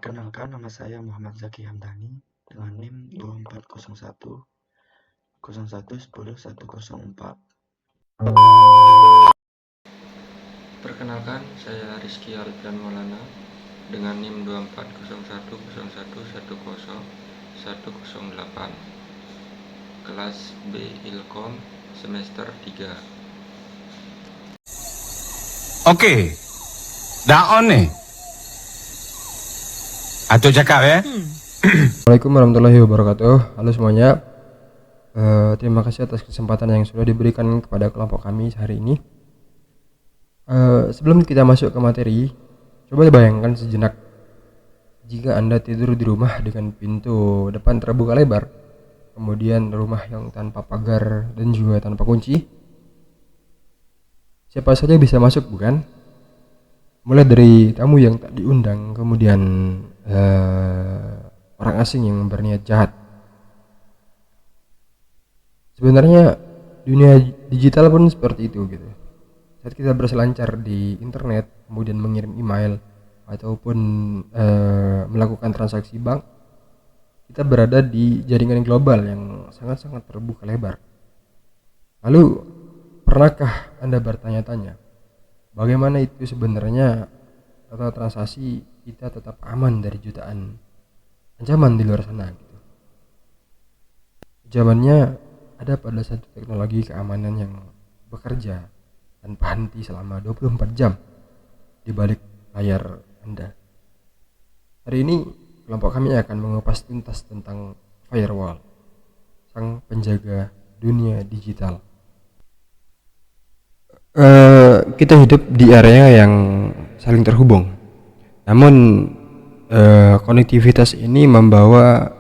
Perkenalkan, nama saya Muhammad Zaki Hamdani dengan NIM 2401 0110 104. Perkenalkan, saya Rizky Alfian Maulana dengan NIM 2401 108 kelas B Ilkom semester 3. Oke, daon nih. Atau cakap ya. Assalamualaikum warahmatullahi wabarakatuh. Halo semuanya. Terima kasih atas kesempatan yang sudah diberikan kepada kelompok kami hari ini. Sebelum kita masuk ke materi, coba bayangkan sejenak jika Anda tidur di rumah dengan pintu depan terbuka lebar, kemudian rumah yang tanpa pagar dan juga tanpa kunci. Siapa saja bisa masuk, bukan? Mulai dari tamu yang tak diundang, kemudian orang asing yang berniat jahat. Sebenarnya dunia digital pun seperti itu gitu. Saat kita berselancar di internet, kemudian mengirim email ataupun melakukan transaksi bank, kita berada di jaringan global yang sangat-sangat terbuka lebar. Lalu, pernahkah Anda bertanya-tanya, bagaimana itu sebenarnya atau transaksi kita tetap aman dari jutaan ancaman di luar sana gitu? Jawabannya ada pada satu teknologi keamanan yang bekerja tanpa henti selama 24 jam di balik layar Anda. Hari ini kelompok kami akan mengupas tuntas tentang firewall, sang penjaga dunia digital. Kita hidup di area yang saling terhubung, namun konektivitas ini membawa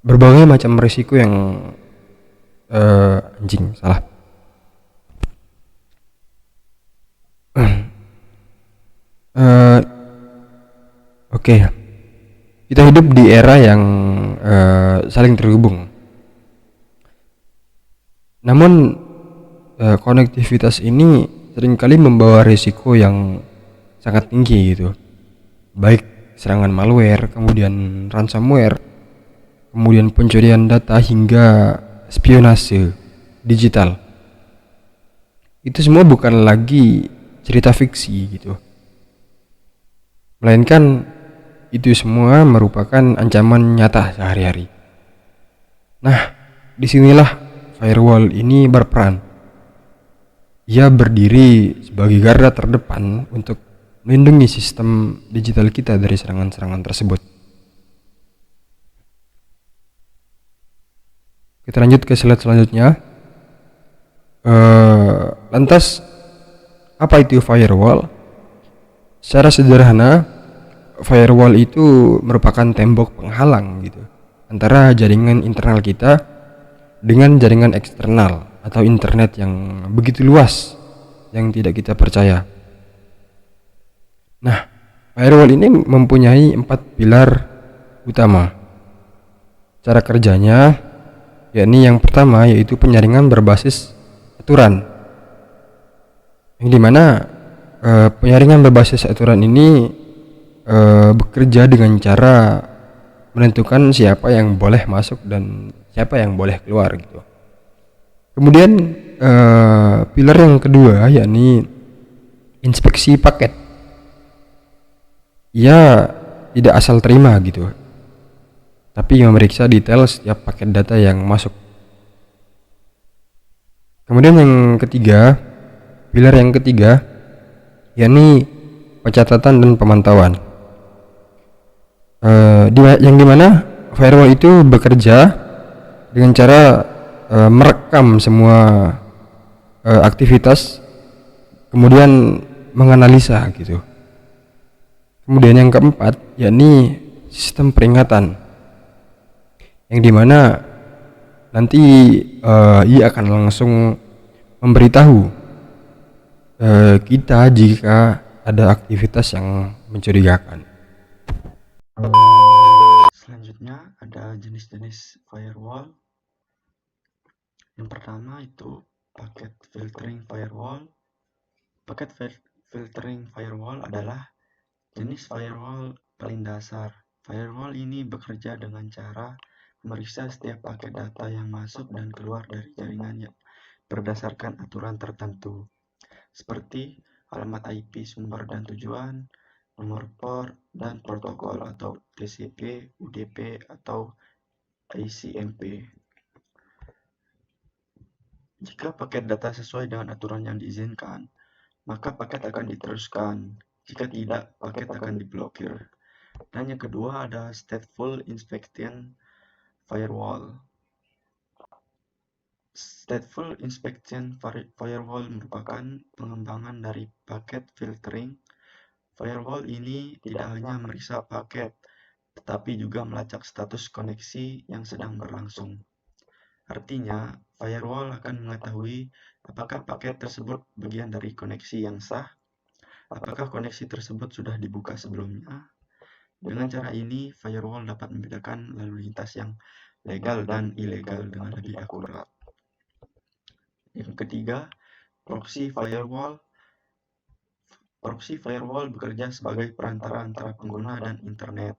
berbagai macam risiko yang Oke, kita hidup di era yang saling terhubung. Namun konektivitas ini seringkali membawa risiko yang sangat tinggi gitu. Baik serangan malware, kemudian ransomware, kemudian pencurian data hingga spionase digital. Itu semua bukan lagi cerita fiksi gitu, melainkan itu semua merupakan ancaman nyata sehari-hari. Nah, disinilah firewall ini berperan. Ia berdiri sebagai garda terdepan untuk melindungi sistem digital kita dari serangan-serangan tersebut. Kita lanjut ke slide selanjutnya. Lantas, apa itu firewall? Secara sederhana, firewall itu merupakan tembok penghalang gitu antara jaringan internal kita dengan jaringan eksternal atau internet yang begitu luas yang tidak kita percaya. Nah, firewall ini mempunyai 4 pilar utama. Cara kerjanya yakni yang pertama yaitu penyaringan berbasis aturan, yang dimana penyaringan berbasis aturan ini bekerja dengan cara menentukan siapa yang boleh masuk dan siapa yang boleh keluar gitu. Kemudian pilar yang kedua yakni inspeksi paket. Ia tidak asal terima gitu, tapi memeriksa detail setiap paket data yang masuk. Kemudian pilar yang ketiga yakni pencatatan dan pemantauan. Yang dimana firewall itu bekerja dengan cara merekam semua aktivitas, kemudian menganalisa gitu. Kemudian yang keempat yakni sistem peringatan, yang dimana nanti ia akan langsung memberitahu kita jika ada aktivitas yang mencurigakan. Selanjutnya ada jenis-jenis firewall. Yang pertama itu packet filtering firewall. Packet filtering firewall adalah jenis firewall paling dasar. Firewall ini bekerja dengan cara memeriksa setiap paket data yang masuk dan keluar dari jaringannya berdasarkan aturan tertentu, seperti alamat IP sumber dan tujuan, nomor port, dan protokol atau TCP, UDP, atau ICMP. Jika paket data sesuai dengan aturan yang diizinkan, maka paket akan diteruskan. Jika tidak, paket akan diblokir. Dan yang kedua ada Stateful Inspection Firewall. Stateful Inspection Firewall merupakan pengembangan dari packet filtering. Firewall ini tidak hanya memeriksa paket, tetapi juga melacak status koneksi yang sedang berlangsung. Artinya, firewall akan mengetahui apakah paket tersebut bagian dari koneksi yang sah, apakah koneksi tersebut sudah dibuka sebelumnya. Dengan cara ini, firewall dapat membedakan lalu lintas yang legal dan ilegal dengan lebih akurat. Yang ketiga, proxy firewall. Proxy firewall bekerja sebagai perantara antara pengguna dan internet.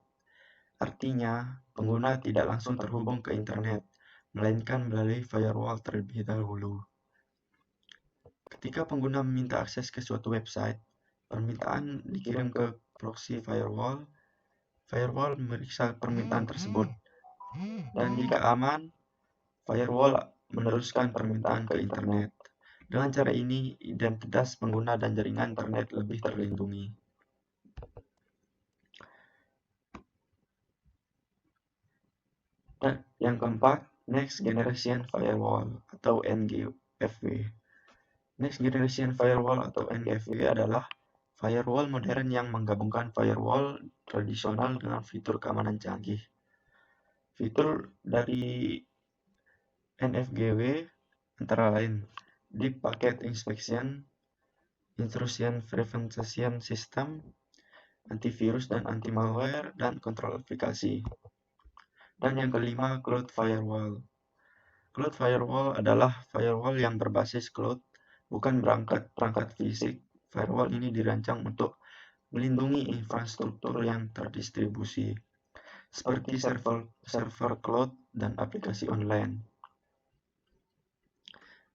Artinya, pengguna tidak langsung terhubung ke internet, melainkan melalui firewall terlebih dahulu. Ketika pengguna meminta akses ke suatu website, permintaan dikirim ke proxy firewall. Firewall memeriksa permintaan tersebut, dan jika aman, firewall meneruskan permintaan ke internet. Dengan cara ini, identitas pengguna dan jaringan internet lebih terlindungi. Dan yang keempat, Next Generation Firewall atau NGFW. Next Generation Firewall atau NGFW adalah firewall modern yang menggabungkan firewall tradisional dengan fitur keamanan canggih. Fitur dari NFGW antara lain Deep Packet Inspection, Intrusion Prevention System, antivirus dan anti-malware, dan kontrol aplikasi. Dan yang kelima, Cloud Firewall. Cloud Firewall adalah firewall yang berbasis cloud, bukan perangkat fisik. Firewall ini dirancang untuk melindungi infrastruktur yang terdistribusi, seperti server cloud dan aplikasi online.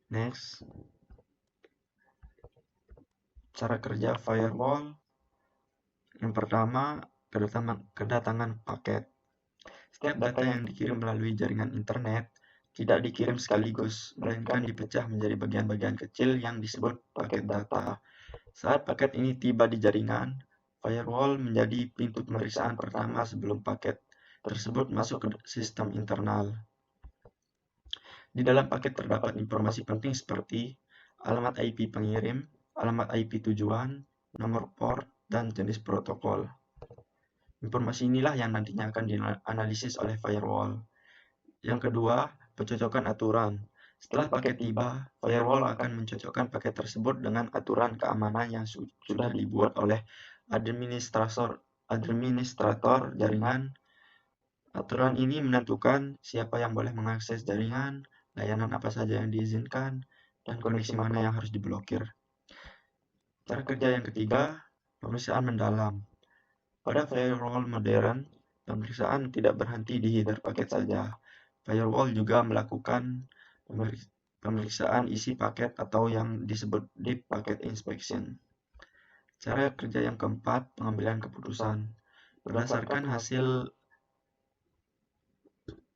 Next, cara kerja firewall. Yang pertama, kedatangan paket. Setiap data yang dikirim melalui jaringan internet tidak dikirim sekaligus, melainkan dipecah menjadi bagian-bagian kecil yang disebut paket data. Saat paket ini tiba di jaringan, firewall menjadi pintu pemeriksaan pertama sebelum paket tersebut masuk ke sistem internal. Di dalam paket terdapat informasi penting seperti alamat IP pengirim, alamat IP tujuan, nomor port, dan jenis protokol. Informasi inilah yang nantinya akan dianalisis oleh firewall. Yang kedua, pencocokan aturan. Setelah paket tiba, firewall akan mencocokkan paket tersebut dengan aturan keamanan yang sudah dibuat oleh administrator jaringan. Aturan ini menentukan siapa yang boleh mengakses jaringan, layanan apa saja yang diizinkan, dan koneksi mana yang harus diblokir. Cara kerja yang ketiga, pemeriksaan mendalam. Pada firewall modern, pemeriksaan tidak berhenti di header paket saja. Firewall juga melakukan pemeriksaan isi paket atau yang disebut Deep Packet Inspection. Cara kerja yang keempat, pengambilan keputusan. Berdasarkan hasil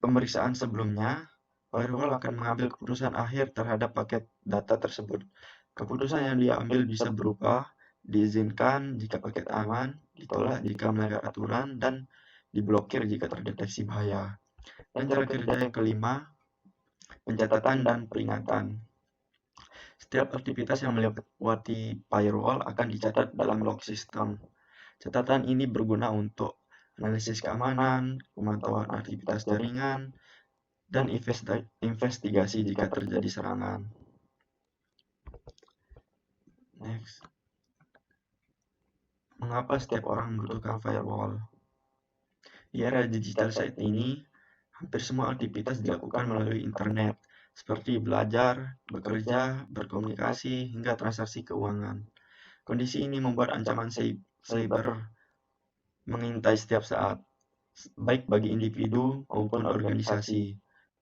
pemeriksaan sebelumnya, firewall akan mengambil keputusan akhir terhadap paket data tersebut. Keputusan yang diambil bisa berupa diizinkan jika paket aman, ditolak jika melanggar aturan, dan diblokir jika terdeteksi bahaya. Dan cara kerja yang kelima, pencatatan dan peringatan. Setiap aktivitas yang melewati firewall akan dicatat dalam log sistem. Catatan ini berguna untuk analisis keamanan, pemantauan aktivitas jaringan, dan investigasi jika terjadi serangan. Next. Mengapa setiap orang membutuhkan firewall? Di era digital saat ini, hampir semua aktivitas dilakukan melalui internet, seperti belajar, bekerja, berkomunikasi, hingga transaksi keuangan. Kondisi ini membuat ancaman cyber mengintai setiap saat, baik bagi individu maupun organisasi.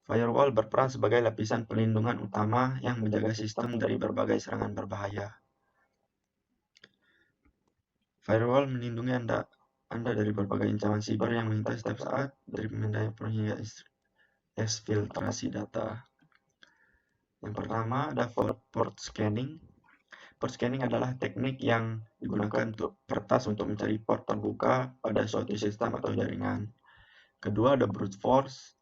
Firewall berperan sebagai lapisan pelindungan utama yang menjaga sistem dari berbagai serangan berbahaya. Firewall melindungi Anda dari berbagai ancaman siber yang mengintai setiap saat, dari pemindaian hingga eksfiltrasi data. Yang pertama ada port scanning. Port scanning adalah teknik yang digunakan untuk peretas untuk mencari port terbuka pada suatu sistem atau jaringan. Kedua ada brute force.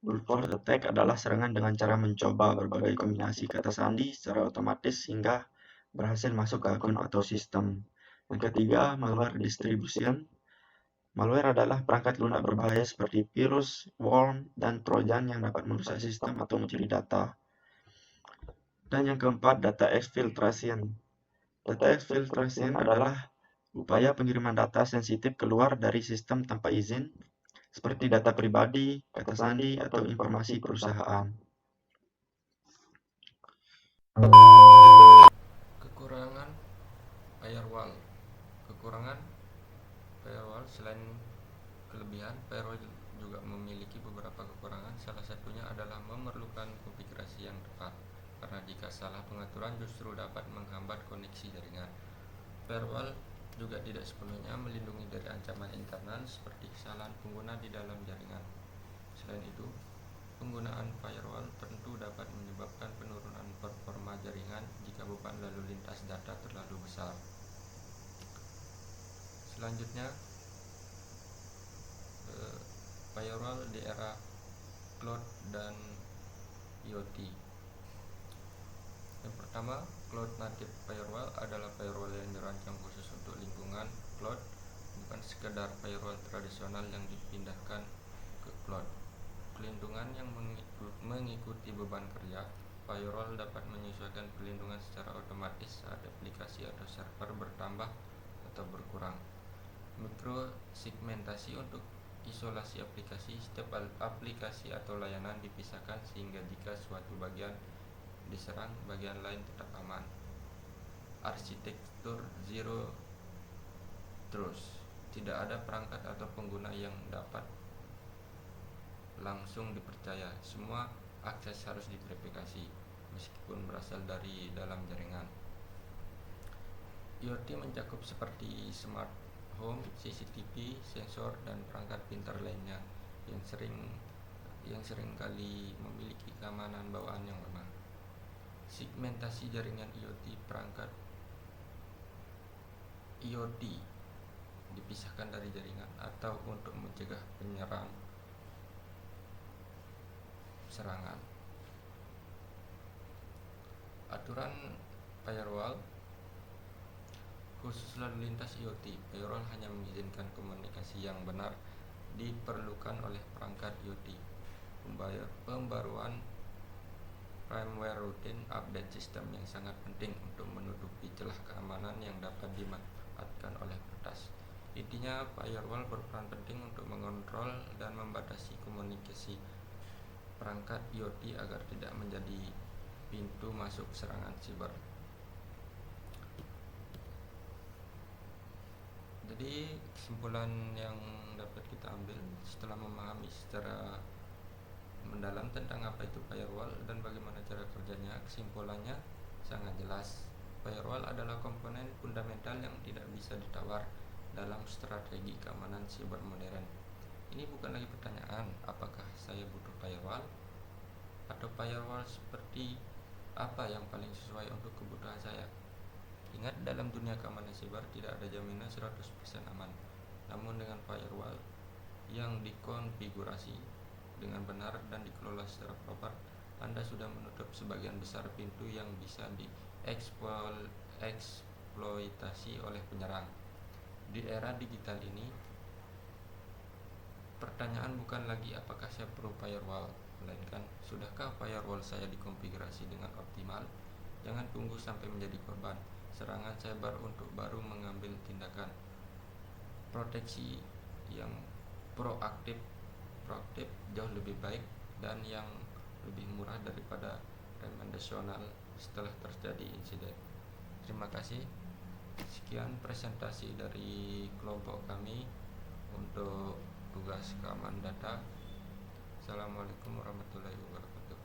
Brute force attack adalah serangan dengan cara mencoba berbagai kombinasi kata sandi secara otomatis hingga berhasil masuk ke akun atau sistem. Yang ketiga, malware distribution. Malware adalah perangkat lunak berbahaya seperti virus, worm, dan trojan yang dapat merusak sistem atau mencuri data. Dan yang keempat, data exfiltration. Data exfiltration adalah upaya pengiriman data sensitif keluar dari sistem tanpa izin, seperti data pribadi, kata sandi, atau informasi perusahaan. Kekurangan firewall. Kekurangan firewall selain kelebihan, firewall juga memiliki beberapa kekurangan. Salah satunya adalah memerlukan konfigurasi yang tepat, karena jika salah pengaturan justru dapat menghambat koneksi jaringan. Firewall juga tidak sepenuhnya melindungi dari ancaman internal seperti kesalahan pengguna di dalam jaringan. Selain itu, penggunaan firewall tentu dapat menyebabkan penurunan performa jaringan jika beban lalu lintas data terlalu besar. Selanjutnya, firewall di era cloud dan IoT. Yang pertama, cloud native firewall adalah firewall yang dirancang khusus untuk lingkungan cloud, bukan sekedar firewall tradisional yang dipindahkan ke cloud. Pelindungan yang mengikuti beban kerja. Firewall dapat menyesuaikan pelindungan secara otomatis saat aplikasi atau server bertambah atau berkurang. Mikrosegmentasi untuk isolasi aplikasi. Setiap aplikasi atau layanan dipisahkan sehingga jika suatu bagian diserang, bagian lain tetap aman. Arsitektur Zero Trust. Tidak ada perangkat atau pengguna yang dapat langsung dipercaya. Semua akses harus diverifikasi meskipun berasal dari dalam jaringan. IoT mencakup seperti smart home, CCTV, sensor, dan perangkat pintar lainnya yang sering kali memiliki keamanan bawaan yang lemah. Segmentasi jaringan IoT. Perangkat IoT dipisahkan dari jaringan atau untuk mencegah serangan. Aturan firewall khusus lalu lintas IoT. Firewall hanya mengizinkan komunikasi yang benar diperlukan oleh perangkat IoT. Pembaruan firmware rutin, update sistem yang sangat penting untuk menutupi celah keamanan yang dapat dimanfaatkan oleh peretas. Intinya, firewall berperan penting untuk mengontrol dan membatasi komunikasi perangkat IoT agar tidak menjadi pintu masuk serangan siber. Jadi, kesimpulan yang dapat kita ambil setelah memahami secara mendalam tentang apa itu firewall dan bagaimana cara kerjanya, kesimpulannya sangat jelas. Firewall adalah komponen fundamental yang tidak bisa ditawar dalam strategi keamanan siber modern. Ini bukan lagi pertanyaan apakah saya butuh firewall, atau firewall seperti apa yang paling sesuai untuk kebutuhan saya. Ingat, dalam dunia keamanan siber tidak ada jaminan 100% aman. Namun dengan firewall yang dikonfigurasi dengan benar dan dikelola secara proper, Anda sudah menutup sebagian besar pintu yang bisa dieksploitasi oleh penyerang. Di era digital ini, pertanyaan bukan lagi apakah saya perlu firewall, melainkan sudahkah firewall saya dikonfigurasi dengan optimal. Jangan tunggu sampai menjadi korban serangan cyber untuk baru mengambil tindakan. Proteksi yang proaktif jauh lebih baik dan yang lebih murah daripada remediasional setelah terjadi insiden. Terima kasih. Sekian presentasi dari kelompok kami. untuk tugas keamanan data. Assalamualaikum warahmatullahi wabarakatuh.